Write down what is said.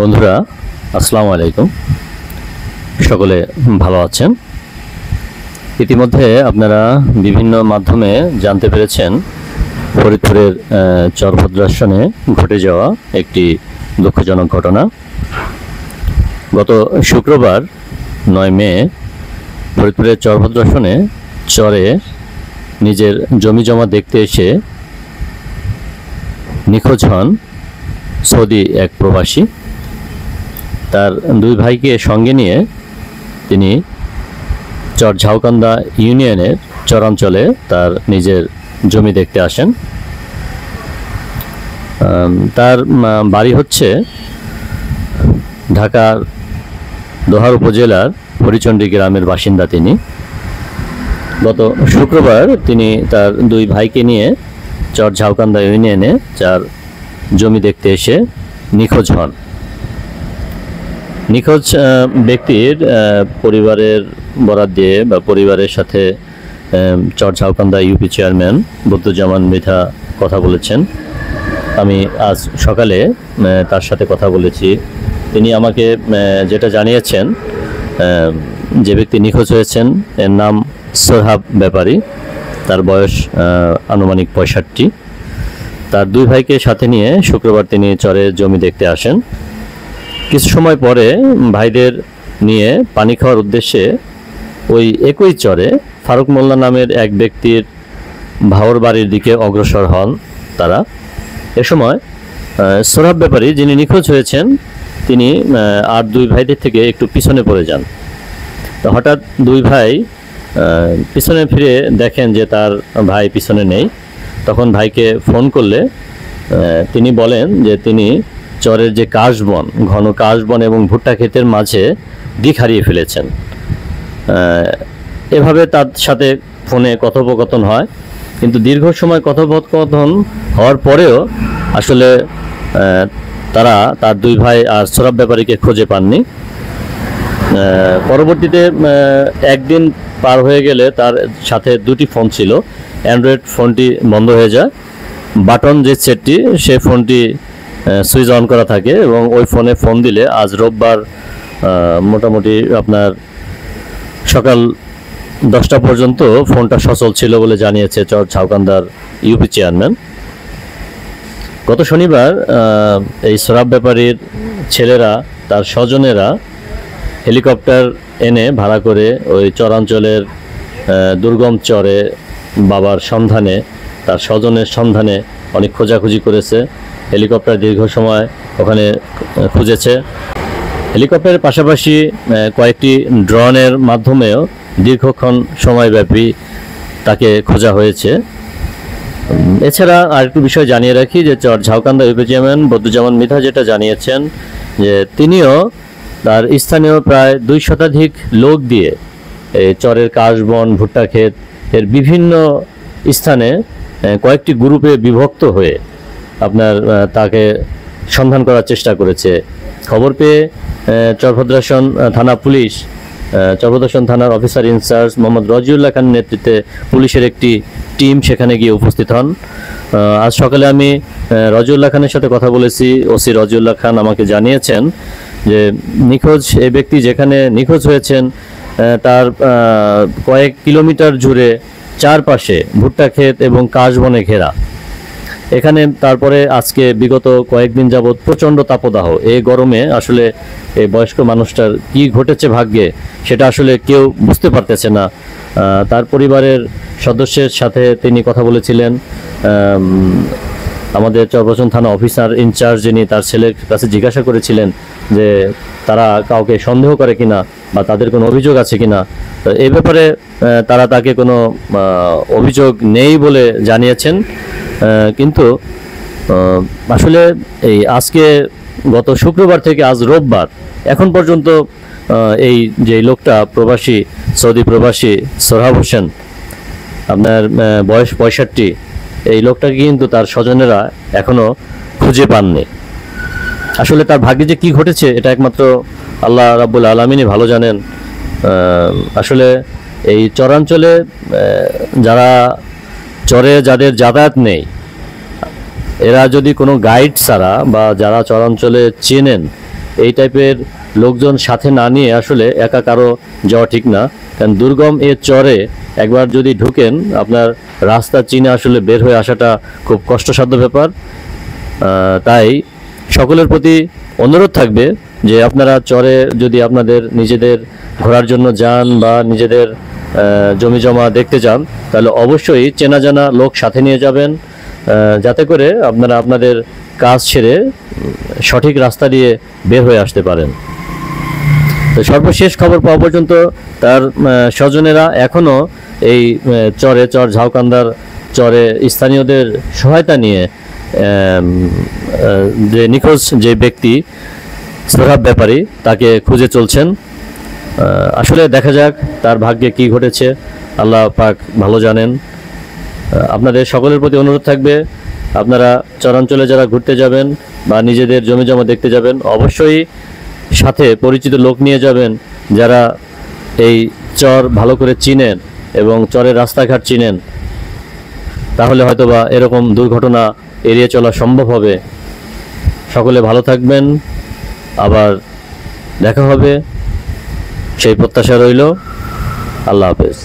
বন্ধুরা আসসালামু আলাইকুম। সকলে ভালো আছেন? ইতিমধ্যে আপনারা বিভিন্ন মাধ্যমে জানতে পেরেছেন ফরিদপুরের চরভদ্রাসনে ঘটে যাওয়া একটি দুঃখজনক ঘটনা। গত শুক্রবার 9 মে ফরিদপুরের চরভদ্রাসনে চরে নিজের জমি জমা দেখতে এসে নিখোঁজ হন সৌদি এক প্রবাসী। তার দুই ভাইকে সঙ্গে নিয়ে তিনি চর ঝাউকান্দা ইউনিয়নের চরাঞ্চলে তার নিজের জমি দেখতে আসেন। তার বাড়ি হচ্ছে ঢাকার দোহার উপজেলার হরিচণ্ডী গ্রামের বাসিন্দা তিনি। গত শুক্রবার তিনি তার দুই ভাইকে নিয়ে চর ঝাউকান্দা ইউনিয়নে যার জমি দেখতে এসে নিখোঁজ হন। নিখোঁজ ব্যক্তির পরিবারের বরাত দিয়ে বা পরিবারের সাথে চর ঝাউকান্দা ইউপি চেয়ারম্যান বদরুজ্জামান মৃধা কথা বলেছেন। আমি আজ সকালে তার সাথে কথা বলেছি। তিনি আমাকে যেটা জানিয়েছেন, যে ব্যক্তি নিখোঁজ হয়েছেন এর নাম সোহাব ব্যাপারী, তার বয়স আনুমানিক 65। তার দুই ভাইকে সাথে নিয়ে শুক্রবার তিনি চরে জমি দেখতে আসেন। কিছু সময় পরে ভাইদের নিয়ে পানি খাওয়ার উদ্দেশ্যে ওই একই চরে ফারুক মোল্লা নামের এক ব্যক্তির ভাওর বাড়ির দিকে অগ্রসর হন তারা। এ সময় সোহাব ব্যাপারী, যিনি নিখোঁজ হয়েছেন, তিনি আর দুই ভাইদের থেকে একটু পিছনে পড়ে যান। তো হঠাৎ দুই ভাই পিছনে ফিরে দেখেন যে তার ভাই পিছনে নেই। তখন ভাইকে ফোন করলে তিনি বলেন যে তিনি চরের যে কাশবন, ঘন কাশবন এবং ভুট্টা ক্ষেতের মাঝে দিক হারিয়ে ফেলেছেন। এভাবে তার সাথে ফোনে কথোপকথন হয়, কিন্তু দীর্ঘ সময় কথোপকথন হওয়ার পরেও আসলে তারা তার দুই ভাই আর সোহাব ব্যাপারীকে খুঁজে পাননি। পরবর্তীতে একদিন পার হয়ে গেলে তার সাথে দুটি ফোন ছিল। অ্যান্ড্রয়েড ফোনটি বন্ধ হয়ে যায়, বাটন যে সেটটি সেই ফোনটি সুইচ অন করা থাকে এবং ওই ফোনে ফোন দিলে আজ রোববার মোটামুটি আপনার সকাল 10টা পর্যন্ত ফোনটা সচল ছিল বলে জানিয়েছে চর ঝাউকান্দার ইউপি চেয়ারম্যান। গত শনিবার এই সোহাব ব্যাপারীর ছেলেরা, তার স্বজনেরা হেলিকপ্টার এনে ভাড়া করে ওই চরাঞ্চলের দুর্গম চরে বাবার সন্ধানে, তার স্বজনের সন্ধানে অনেক খোঁজাখুঁজি করেছে। হেলিকপ্টার দীর্ঘ সময় ওখানে খুঁজেছে। হেলিকপ্টারের পাশাপাশি কয়েকটি ড্রোনের মাধ্যমেও দীর্ঘক্ষণ সময়ব্যাপী তাকে খোঁজা হয়েছে। এছাড়া আরেকটু বিষয় জানিয়ে রাখি যে চর ঝাউকান্দা ইউপি চেয়ারম্যান বদরুজ্জামান মৃধা যেটা জানিয়েছেন যে তিনিও তার স্থানীয় প্রায় 2 শতাধিক লোক দিয়ে এই চরের কাশবন, ভুট্টা ক্ষেত এর বিভিন্ন স্থানে কয়েকটি গ্রুপে বিভক্ত হয়ে আপনার তাকে সন্ধান করার চেষ্টা করেছে। খবর পেয়ে চরভদ্রাসন থানা পুলিশ, চরভদ্রাসন থানার অফিসার ইনচার্জ মোহাম্মদ রজিউল্লাহ খানের নেতৃত্বে পুলিশের একটি টিম সেখানে গিয়ে উপস্থিত হন। আজ সকালে আমি রজিউল্লাহ খানের সাথে কথা বলেছি। ওসি রজিউল্লাহ খান আমাকে জানিয়েছেন যে নিখোঁজ এই ব্যক্তি যেখানে নিখোঁজ হয়েছেন তার কয়েক কিলোমিটার জুড়ে চারপাশে ভুট্টা ক্ষেত এবং কাশবনে ঘেরা। এখানে তারপরে আজকে বিগত কয়েকদিন যাবৎ প্রচণ্ড তাপদাহ। এই গরমে আসলে এই বয়স্ক মানুষটার কি ঘটেছে ভাগ্যে সেটা আসলে কেউ বুঝতে পারতেছে না। তার পরিবারের সদস্যের সাথে তিনি কথা বলেছিলেন। আমাদের চরভদ্রাসন থানা অফিসার ইনচার্জ, যিনি তার ছেলের কাছে জিজ্ঞাসা করেছিলেন যে তারা কাউকে সন্দেহ করে কিনা বা তাদের কোনো অভিযোগ আছে কিনা। তো এই ব্যাপারে তারা তাকে কোনো অভিযোগ নেই বলে জানিয়েছেন। কিন্তু আসলে এই আজকে গত শুক্রবার থেকে আজ রোববার এখন পর্যন্ত এই যে লোকটা প্রবাসী, সৌদি প্রবাসী সোহাব হোসেন, আপনার বয়স 65, এই লোকটাকে কিন্তু তার স্বজনেরা এখনো খুঁজে পাননি। আসলে তার ভাগ্যে যে কি ঘটেছে এটা একমাত্র আল্লাহ রাব্বুল আলামিনই ভালো জানেন। আসলে এই চরাঞ্চলে যারা চরে যাদের যাতায়াত নেই, এরা যদি কোনো গাইড ছাড়া বা যারা চরাঞ্চলে চেনেন এই টাইপের লোকজন সাথে না নিয়ে আসলে একা কারো যাওয়া ঠিক না। কারণ দুর্গম এ চরে একবার যদি ঢুকেন, আপনার রাস্তা চিনে আসলে বের হয়ে আসাটা খুব কষ্টসাধ্য ব্যাপার। তাই সকলের প্রতি অনুরোধ থাকবে যে আপনারা চরে যদি আপনাদের নিজেদের ঘোরার জন্য যান বা নিজেদের জমি জমা দেখতে যান, তাহলে অবশ্যই চেনা জানা লোক সাথে নিয়ে যাবেন, যাতে করে আপনারা আপনাদের কাজ ছেড়ে সঠিক রাস্তা দিয়ে বের হয়ে আসতে পারেন। তো সর্বশেষ খবর পাওয়া পর্যন্ত তার স্বজনেরা এখনও এই চর ঝাউকান্দার চরে স্থানীয়দের সহায়তা নিয়ে যে নিখোঁজ যে ব্যক্তি সোহরাব ব্যাপারী তাকে খুঁজে চলছেন। আসলে দেখা যাক তার ভাগ্যে কি ঘটেছে, আল্লাহ পাক ভালো জানেন। আপনাদের সকলের প্রতি অনুরোধ থাকবে, আপনারা চরাঞ্চলে যারা ঘুরতে যাবেন বা নিজেদের জমি জমা দেখতে যাবেন, অবশ্যই সাথে পরিচিত লোক নিয়ে যাবেন যারা এই চর ভালো করে চিনেন এবং চরের রাস্তাঘাট চিনেন। তাহলে হয়তোবা এরকম দুর্ঘটনা এড়িয়ে চলা সম্ভব হবে। সকলে ভালো থাকবেন, আবার দেখা হবে সেই প্রত্যাশা রইল। আল্লাহ হাফেজ।